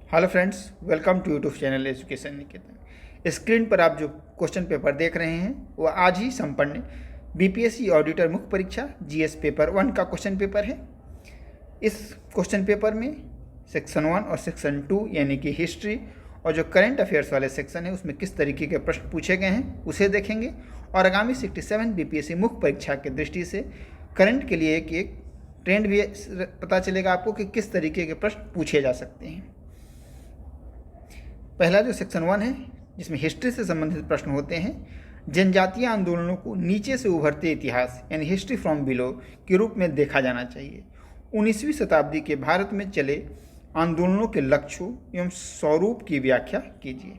Hello friends, welcome to YouTube channel education Niketan. Screen पर आप जो क्वेश्चन पेपर देख रहे हैं वह आज ही संपन्न बीपीएससी ऑडिटर मुख्य परीक्षा जीएस पेपर 1 का क्वेश्चन पेपर है। इस क्वेश्चन पेपर में सेक्शन 1 और सेक्शन 2 यानी कि हिस्ट्री और जो करंट अफेयर्स वाले सेक्शन है उसमें किस तरीके के प्रश्न पूछे गए हैं उसे देखेंगे और आगामी 67 बीपीएससी मुख्य परीक्षा की दृष्टि से करंट के लिए एक ट्रेंड भी पता चलेगा आपको कि किस तरीके के प्रश्न पूछे जा सकते हैं। पहला जो सेक्शन 1 है जिसमें हिस्ट्री से संबंधित प्रश्न होते हैं, जनजातीय आंदोलनों को नीचे से उभरते इतिहास यानी हिस्ट्री फ्रॉम बिलो के रूप में देखा जाना चाहिए। 19वीं शताब्दी के भारत में चले आंदोलनों के लक्ष्यों एवं स्वरूप की व्याख्या कीजिए।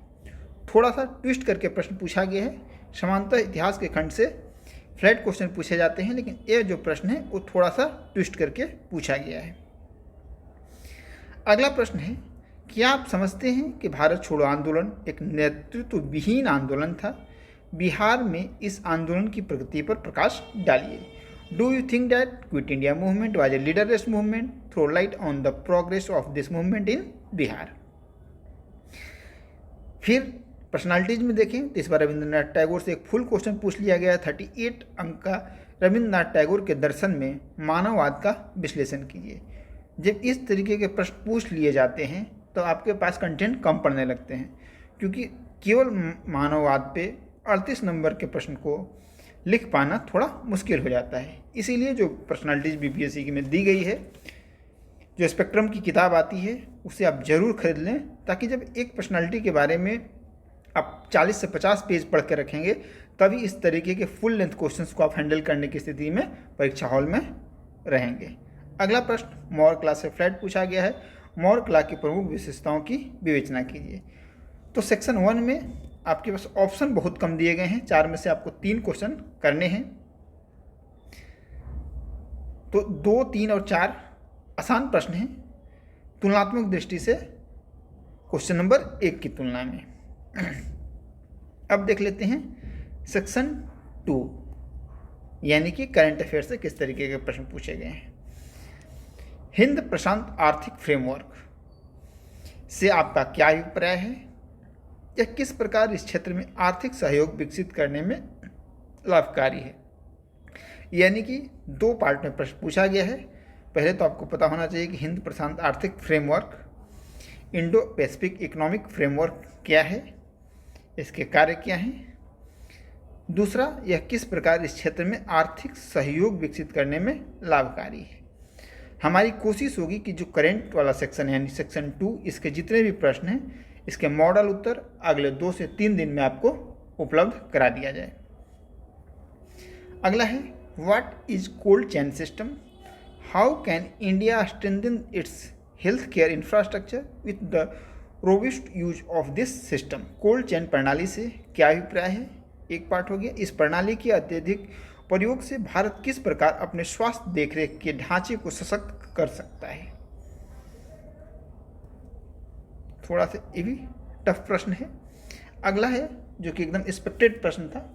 थोड़ा सा ट्विस्ट करके प्रश्न पूछा गया है। सामान्यतः इतिहास के खंड से फ्लैट क्वेश्चन पूछे जाते हैं, लेकिन ये जो प्रश्न है वो थोड़ा सा ट्विस्ट करके पूछा गया है। अगला प्रश्न है, क्या आप समझते हैं कि भारत छोड़ो आंदोलन एक नेतृत्व विहीन आंदोलन था? बिहार में इस आंदोलन की प्रगति पर प्रकाश डालिए। Do you think that Quit India movement was a leaderless movement? Throw light on the progress of this movement in Bihar. फिर पर्सनालिटीज में देखें तो इस बार रविंद्रनाथ टैगोर से एक फुल क्वेश्चन पूछ लिया गया है। 38 अंक का रविंद्रनाथ टैगोर के दर्शन में मानववाद का विश्लेषण कीजिए। जब इस तरीके के प्रश्न पूछ लिए जाते हैं तो आपके पास कंटेंट कम पड़ने लगते हैं, क्योंकि केवल मानववाद पे 38 नंबर के प्रश्न को लिख पाना थोड़ा मुश्किल हो जाता है। इसीलिए जो पर्सनालिटीज बीपीएससी की में दी गई है, जो स्पेक्ट्रम की किताब आती है उसे आप ज़रूर खरीद लें, ताकि जब एक पर्सनालिटी के बारे में आप 40 से 50 पेज पढ़ के रखेंगे तभी इस तरीके के फुल लेंथ क्वेश्चंस को आप हैंडल करने की स्थिति में परीक्षा हॉल में रहेंगे। अगला प्रश्न मौर्य कला से फ्लैट पूछा गया है। मौर्य कला की प्रमुख विशेषताओं की विवेचना कीजिए। तो सेक्शन 1 में आपके पास ऑप्शन बहुत कम दिए गए हैं, 4 में से आपको 3 क्वेश्चन करने हैं। तो 2, 3 और 4 आसान प्रश्न हैं तुलनात्मक दृष्टि से क्वेश्चन नंबर 1 की तुलना में। अब देख लेते हैं सेक्शन 2 यानी कि करंट अफेयर से किस तरीके के प्रश्न पूछे गए हैं। हिंद प्रशांत आर्थिक फ्रेमवर्क से आपका क्या अभिप्राय है? यह किस प्रकार इस क्षेत्र में आर्थिक सहयोग विकसित करने में लाभकारी है? यानी कि 2 पार्ट में प्रश्न पूछा गया है। पहले तो आपको पता होना चाहिए कि हिंद प्रशांत आर्थिक framework, Indo Pacific economic framework क्या है, इसके कार्य क्या हैं। दूसरा, यह किस प्रकार इस क्षेत्र में आर्थिक सहयोग विकसित करने में लाभकारी है। हमारी कोशिश होगी कि जो करंट वाला सेक्शन है यानी सेक्शन 2, इसके जितने भी प्रश्न हैं इसके मॉडल उत्तर अगले 2 से 3 दिन में आपको उपलब्ध करा दिया जाए। अगला है, what is cold chain system? How can India strengthen it's health care infrastructure with the robust use of this system? Cold chain प्रणाली से क्या अभिप्राय है, एक पार्ट हो गया। इस प्रणाली के अत्यधिक प्रयोग से भारत किस प्रकार अपने स्वास्थ्य देखरेख के ढांचे को सशक्त कर सकता है? थोड़ा सा ये भी टफ प्रश्न है। अगला है जो कि एकदम एक्सपेक्टेड प्रश्न था,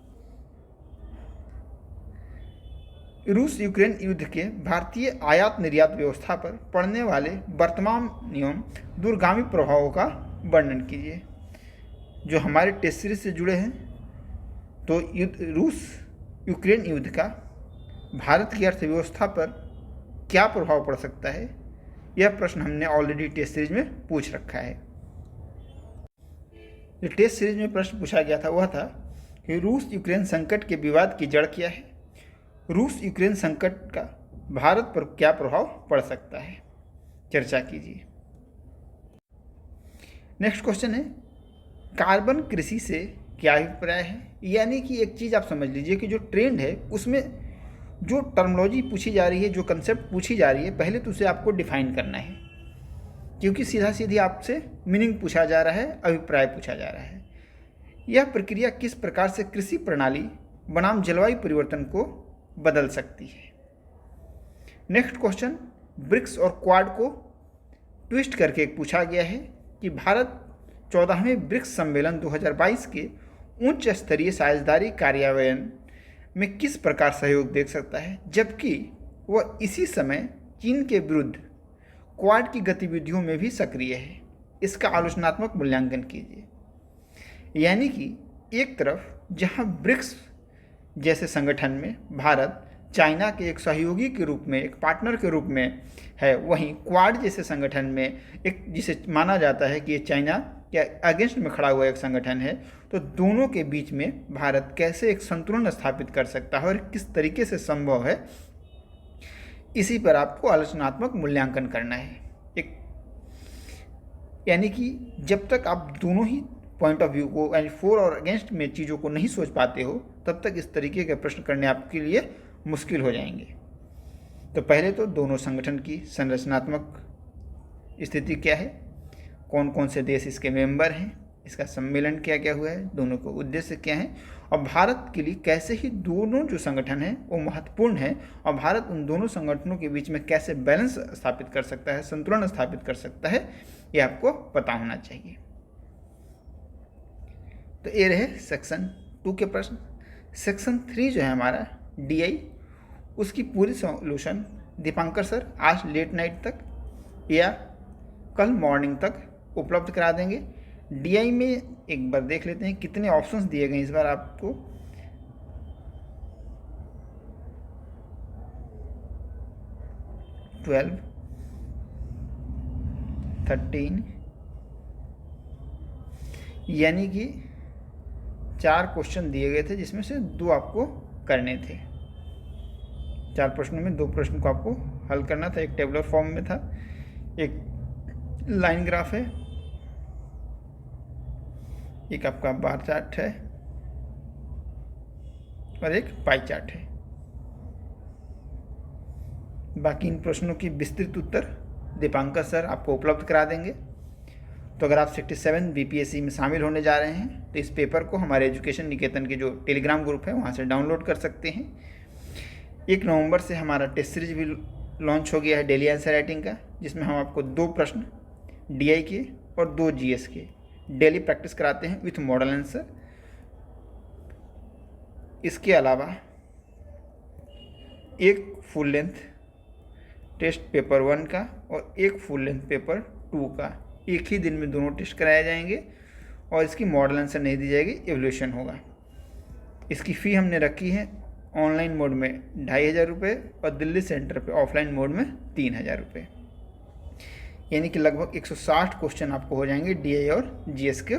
रूस यूक्रेन युद्ध के भारतीय आयात निर्यात व्यवस्था पर पड़ने वाले वर्तमान एवं दूरगामी प्रभावों का वर्णन कीजिए। जो हमारे टेस्ट सीरीज से जुड़े हैं तो रूस यूक्रेन युद्ध का भारत की अर्थव्यवस्था पर क्या प्रभाव पड़ सकता है, यह प्रश्न हमने ऑलरेडी टेस्ट सीरीज में पूछ रखा है। जो टेस्ट सीरीज में प्रश्न पूछा गया था वह था कि रूस यूक्रेन संकट के विवाद की जड़ क्या है, रूस यूक्रेन संकट का भारत पर क्या प्रभाव पड़ सकता है, चर्चा कीजिए। नेक्स्ट क्वेश्चन है, कार्बन कृषि से क्या अभिप्राय है? यानी कि एक चीज़ आप समझ लीजिए कि जो ट्रेंड है उसमें जो टर्मिनोलॉजी पूछी जा रही है, जो कंसेप्ट पूछी जा रही है, पहले तो उसे आपको डिफाइन करना है, क्योंकि सीधा सीधी आपसे मीनिंग पूछा जा रहा है, अभिप्राय पूछा जा रहा है। यह प्रक्रिया किस प्रकार से कृषि प्रणाली बनाम जलवायु परिवर्तन को बदल सकती है? नेक्स्ट क्वेश्चन, ब्रिक्स और क्वाड को ट्विस्ट करके पूछा गया है कि भारत 14वें ब्रिक्स सम्मेलन 2022 के उच्च स्तरीय साझेदारी कार्यान्वयन में किस प्रकार सहयोग देख सकता है, जबकि वह इसी समय चीन के विरुद्ध क्वाड की गतिविधियों में भी सक्रिय है। इसका आलोचनात्मक मूल्यांकन कीजिए। यानी कि एक तरफ जहां ब्रिक्स जैसे संगठन में भारत चाइना के एक सहयोगी के रूप में, एक पार्टनर के रूप में है, वहीं क्वाड जैसे संगठन में एक, जिसे माना जाता है कि ये चाइना के अगेंस्ट में खड़ा हुआ एक संगठन है, तो दोनों के बीच में भारत कैसे एक संतुलन स्थापित कर सकता है और किस तरीके से संभव है, इसी पर आपको आलोचनात्मक मूल्यांकन करना है। एक यानी कि जब तक आप दोनों ही पॉइंट ऑफ व्यू को, यानी फॉर और अगेंस्ट में चीज़ों को नहीं सोच पाते हो, तब तक इस तरीके के प्रश्न करने आपके लिए मुश्किल हो जाएंगे। तो पहले तो दोनों संगठन की संरचनात्मक स्थिति क्या है, कौन कौन से देश इसके मेंबर हैं, इसका सम्मेलन क्या क्या हुआ है, दोनों के उद्देश्य क्या हैं, और भारत के लिए कैसे ही दोनों जो संगठन हैं वो महत्वपूर्ण है, और भारत उन दोनों संगठनों के बीच में कैसे बैलेंस स्थापित कर सकता है, संतुलन स्थापित कर सकता है, ये आपको पता होना चाहिए। तो ये रहे सेक्शन 2 के प्रश्न। सेक्शन 3 जो है हमारा DI, उसकी पूरी सॉल्यूशन दीपांकर सर आज लेट नाइट तक या कल मॉर्निंग तक उपलब्ध करा देंगे। DI में एक बार देख लेते हैं कितने ऑप्शंस दिए गए इस बार आपको। ट्वेल्व, 13, यानी कि 4 क्वेश्चन दिए गए थे, जिसमें से 2 आपको करने थे। 4 प्रश्नों में 2 प्रश्न को आपको हल करना था। एक टेबुलर फॉर्म में था, एक लाइन ग्राफ है, एक आपका बार चार्ट है और एक पाई चार्ट है। बाकी इन प्रश्नों की विस्तृत उत्तर दीपांकर सर आपको उपलब्ध करा देंगे। तो अगर आप 67 BPSC में शामिल होने जा रहे हैं तो इस पेपर को हमारे एजुकेशन निकेतन के जो टेलीग्राम ग्रुप है वहाँ से डाउनलोड कर सकते हैं। 1 नवंबर से हमारा टेस्ट सीरीज भी लॉन्च हो गया है डेली आंसर राइटिंग का, जिसमें हम आपको 2 प्रश्न DI के और 2 GS के डेली प्रैक्टिस कराते हैं विथ मॉडल आंसर। इसके अलावा एक फुल लेंथ टेस्ट पेपर 1 का और एक फुल लेंथ पेपर 2 का एक ही दिन में दोनों टेस्ट कराए जाएंगे और इसकी मॉडल आंसर नहीं दी जाएगी, एवल्यूशन होगा। इसकी फ़ी हमने रखी है ऑनलाइन मोड में 2500 रुपये और दिल्ली सेंटर पे ऑफलाइन मोड में 3000 रुपये, यानी कि लगभग 160 क्वेश्चन आपको हो जाएंगे DI और GS के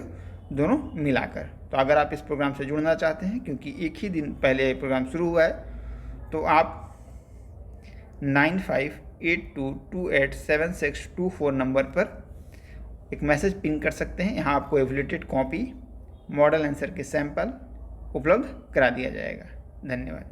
दोनों मिलाकर। तो अगर आप इस प्रोग्राम से जुड़ना चाहते हैं, क्योंकि एक ही दिन पहले ये प्रोग्राम शुरू हुआ है, तो आप 9582287624 नंबर पर एक मैसेज पिन कर सकते हैं। यहाँ आपको एवल्यूटेड कॉपी, मॉडल आंसर के सैंपल उपलब्ध करा दिया जाएगा। धन्यवाद।